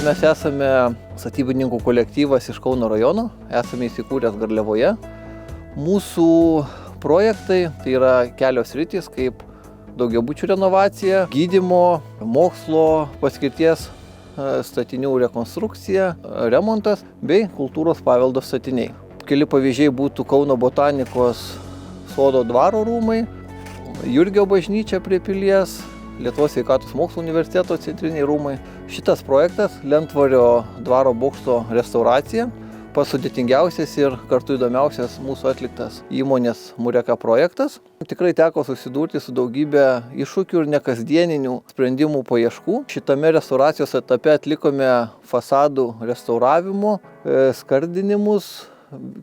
mes esame statybininkų kolektyvas iš Kauno rajono, esame įsikūręs Garliavoje. Mūsų projektai tai yra kelios sritys, kaip daugiabučių renovacija, gydymo, mokslo paskirties statinių rekonstrukcija, remontas bei kultūros paveldo statiniai. Keli pavyzdžiai būtų Kauno botanikos sodo dvaro rūmai, Jurgio bažnyčia prie pilies, Lietuvos sveikatos mokslų universiteto centriniai rūmai. Šitas projektas Lentvario dvaro bokšto restauracija, pats sudėtingiausias ir kartu įdomiausias mūsų atliktas įmonės Mureka projektas. Tikrai teko susidurti su daugybė iššūkių ir nekasdieninių sprendimų paieškų. Šitame restauracijos etape atlikome fasadų restauravimo, skardinimus,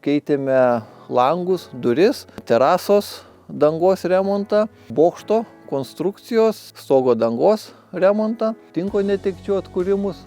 keitėme langus, duris, terasos dangos remontą, bokšto konstrukcijos, stogo dangos remontą, tinko netekčių atkūrimus.